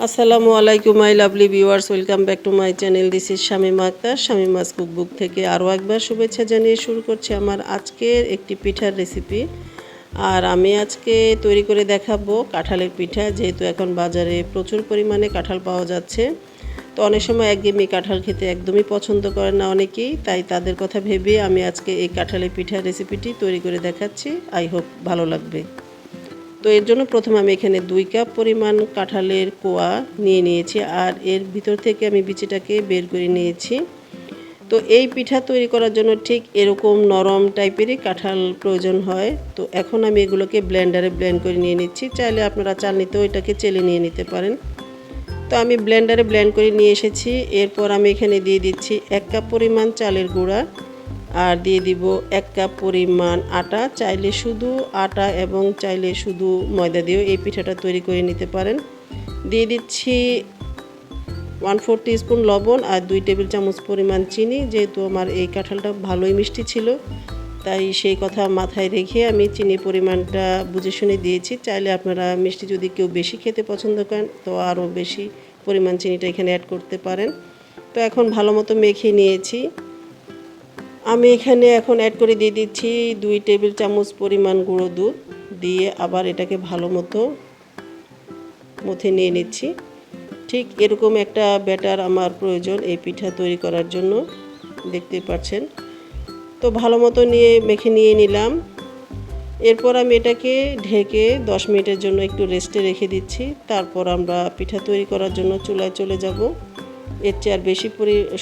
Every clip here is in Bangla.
আসসালামু আলাইকুম my lovely viewers, welcome back to my channel. This is Shamima Akter, Shamima's cookbook থেকে আরও একবার শুভেচ্ছা জানিয়ে শুরু করছি আমার আজকের একটি পিঠার রেসিপি। আর আমি আজকে তৈরি করে দেখাবো কাঁঠালের পিঠা। যেহেতু এখন বাজারে প্রচুর পরিমাণে কাঁঠাল পাওয়া যাচ্ছে, তো অনেক সময় একঘেয়েমি কাঁঠাল খেতে একদমই পছন্দ করে না অনেকেই, তাই তাদের কথা ভেবে আমি আজকে এই কাঁঠালের পিঠার রেসিপিটি তৈরি করে দেখাচ্ছি। আই হোপ ভালো লাগবে। তো এর জন্য প্রথমে আমি এখানে 2 কাপ পরিমাণ কাঁঠালের কোয়া নিয়ে নিয়েছি, আর এর ভিতর থেকে আমি বিচিটাকে বের করে নিয়েছি। তো এই পিঠা তৈরি করার জন্য ঠিক এরকম নরম টাইপেরই কাঁঠাল প্রয়োজন হয়। তো এখন আমি এগুলোকে ব্লেন্ডারে ব্লেন্ড করে নিয়ে নিচ্ছি। চাইলে আপনারা চালনিতেও এটাকে চেলে নিয়ে নিতে পারেন। তো আমি ব্লেন্ডারে ব্লেন্ড করে নিয়ে এসেছি। এরপর আমি এখানে দিয়ে দিচ্ছি 1 কাপ পরিমাণ চালের গুঁড়া, আর দিয়ে দিব 1 কাপ পরিমাণ আটা। চাইলে শুধু আটা এবং চাইলে শুধু ময়দা দিয়েও এই পিঠাটা তৈরি করে নিতে পারেন। দিয়ে দিচ্ছি 1/4 টিস্পুন লবণ আর 2 টেবিল চামচ পরিমাণ চিনি। যেহেতু আমার এই কাঁঠালটা ভালোই মিষ্টি ছিল, তাই সেই কথা মাথায় রেখে আমি চিনির পরিমাণটা বুঝে শুনে দিয়েছি। চাইলে আপনারা মিষ্টি যদি কেউ বেশি খেতে পছন্দ করেন তো আরও বেশি পরিমাণ চিনিটা এখানে অ্যাড করতে পারেন। তো এখন ভালো মতো মেখে নিয়েছি। আমি এখানে এখন অ্যাড করে দিয়ে দিচ্ছি 2 টেবিল চামচ পরিমাণ গুঁড়ো দুধ, দিয়ে আবার এটাকে ভালো মতো মথে নিয়ে নিচ্ছি। ঠিক এরকম একটা ব্যাটার আমার প্রয়োজন এই পিঠা তৈরি করার জন্য, দেখতে পাচ্ছেন। তো ভালো মতো মেখে নিয়ে নিলাম। এরপর আমি এটাকে ঢেকে 10 মিনিটের জন্য একটু রেস্টে রেখে দিচ্ছি। তারপর আমরা পিঠা তৈরি করার জন্য চুলায় চলে যাব। এর চেয়ে আর বেশি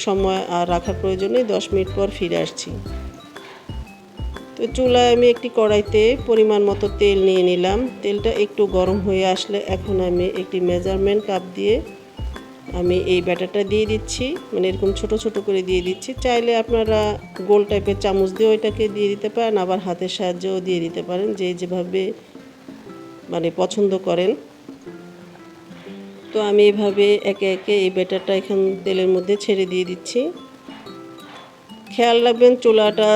সময় আর রাখার প্রয়োজন নেই। 10 মিনিট পর ফিরে আসছি। তো চুলায় আমি একটি কড়াইতে পরিমাণ মতো তেল নিয়ে নিলাম। তেলটা একটু গরম হয়ে আসলে এখন আমি একটি মেজারমেন্ট কাপ দিয়ে আমি এই ব্যাটারটা দিয়ে দিচ্ছি, মানে এরকম ছোট ছোট করে দিয়ে দিচ্ছি। চাইলে আপনারা গোল টাইপের চামচ দিয়েও এটাকে দিয়ে দিতে পারেন, আবার হাতের সাহায্যেও দিয়ে দিতে পারেন, যে যেভাবে মানে পছন্দ করেন। তো আমি এভাবে একে একে এই ব্যাটারটা এখন তেলের মধ্যে ছেড়ে দিয়ে দিচ্ছি। খেয়াল রাখবেন চুলাটা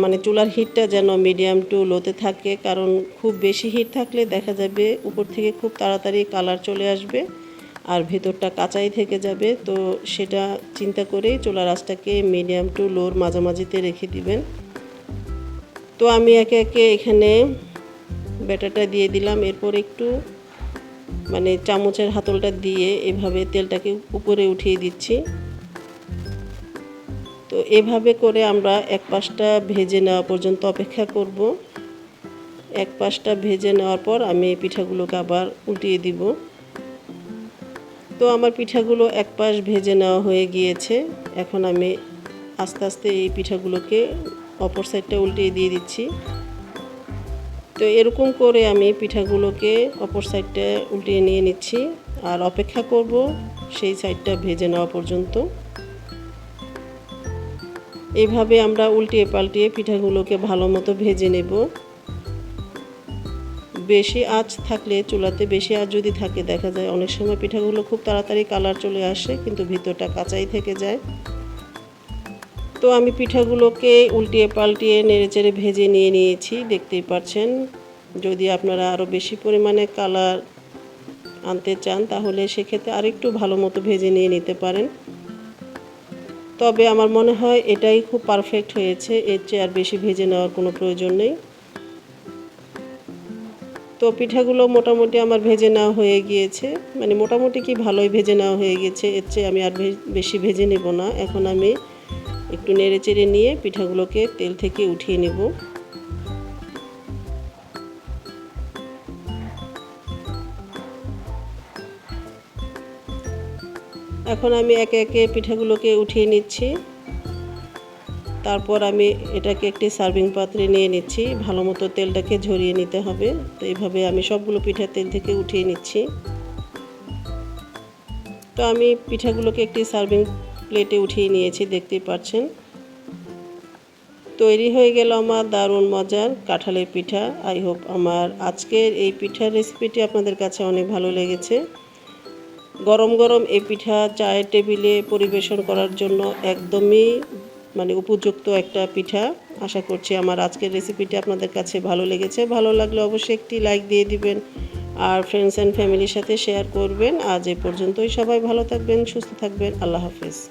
মানে চুলার হিটটা যেন মিডিয়াম টু লোতে থাকে, কারণ খুব বেশি হিট থাকলে দেখা যাবে উপর থেকে খুব তাড়াতাড়ি কালার চলে আসবে আর ভেতরটা কাঁচাই থেকে যাবে। তো সেটা চিন্তা করেই চুলার আঁচটাকে মিডিয়াম টু লোর মাঝামাঝিতে রেখে দিবেন। তো আমি একে একে এখানে ব্যাটারটা দিয়ে দিলাম। এরপর একটু মানে চামচের হাতলটা দিয়ে এভাবে তেলটাকে উপরে উঠিয়ে দিচ্ছি। তো এভাবে করে আমরা এক পাশটা ভেজে নেওয়া পর্যন্ত অপেক্ষা করব। এক পাশটা ভেজে নেওয়ার পর আমি পিঠাগুলোকে আবার উল্টিয়ে দিব। তো আমার পিঠাগুলো এক পাশ ভেজে নেওয়া হয়ে গিয়েছে। এখন আমি আস্তে আস্তে এই পিঠাগুলোকে অপর সাইডটা উল্টিয়ে দিয়ে দিচ্ছি। তো এরকম করে আমি পিঠাগুলোকে অপর সাইডটা উল্টিয়ে নিয়ে নিচ্ছি আর অপেক্ষা করব সেই সাইডটা ভেজে নেওয়া পর্যন্ত। এইভাবে আমরা উল্টিয়ে পাল্টিয়ে পিঠাগুলোকে ভালো মতো ভেজে নেব। বেশি আঁচ থাকলে চুলাতে বেশি আঁচ যদি থাকে দেখা যায় অনেক সময় পিঠাগুলো খুব তাড়াতাড়ি কালার চলে আসে, কিন্তু ভিতরটা কাঁচাই থেকে যায়। তো আমি পিঠাগুলোকে উল্টিয়ে পাল্টিয়ে নেড়েচেড়ে ভেজে নিয়ে নিয়েছি, দেখতেই পাচ্ছেন। যদি আপনারা আরও বেশি পরিমাণে কালার আনতে চান তাহলে সেক্ষেত্রে আরেকটু ভালো মতো ভেজে নিয়ে নিতে পারেন। তবে আমার মনে হয় এটাই খুব পারফেক্ট হয়েছে, এর চেয়ে আর বেশি ভেজে নেওয়ার কোনো প্রয়োজন নেই। তো পিঠাগুলো মোটামুটি আমার ভেজে নেওয়া হয়ে গিয়েছে, মানে মোটামুটি কি ভালোই ভেজে নেওয়া হয়ে গেছে। এর চেয়ে আমি আর বেশি ভেজে নেব না। এখন আমি একটু নেড়ে চেড়ে নিয়ে পিঠাগুলোকে তেল থেকে উঠিয়ে নেব। এখন আমি একে একে পিঠাগুলোকে উঠিয়ে নিচ্ছি। তারপর আমি এটাকে একটি সার্ভিং পাত্রে নিয়ে নিচ্ছি। ভালো মতো তেলটাকে ঝরিয়ে নিতে হবে। তো এইভাবে আমি সবগুলো পিঠা তেল থেকে উঠিয়ে নিচ্ছি। তো আমি পিঠাগুলোকে একটি সার্ভিং প্লেটে উঠিয়ে নিয়েছি, দেখতেই পাচ্ছেন। তৈরি হয়ে গেল আমার দারুণ মজার কাঁঠালের পিঠা। আই হোপ আমার আজকের এই পিঠার রেসিপিটি আপনাদের কাছে অনেক ভালো লেগেছে। গরম গরম এই পিঠা চায়ের টেবিলে পরিবেশন করার জন্য একদমই মানে উপযুক্ত একটা পিঠা। আশা করছি আমার আজকের রেসিপিটি আপনাদের কাছে ভালো লেগেছে। ভালো লাগলে অবশ্যই একটি লাইক দিয়ে দিবেন আর ফ্রেন্ডস অ্যান্ড ফ্যামিলির সাথে শেয়ার করবেন। আজ এ পর্যন্তই, সবাই ভালো থাকবেন, সুস্থ থাকবেন, আল্লাহ হাফেজ।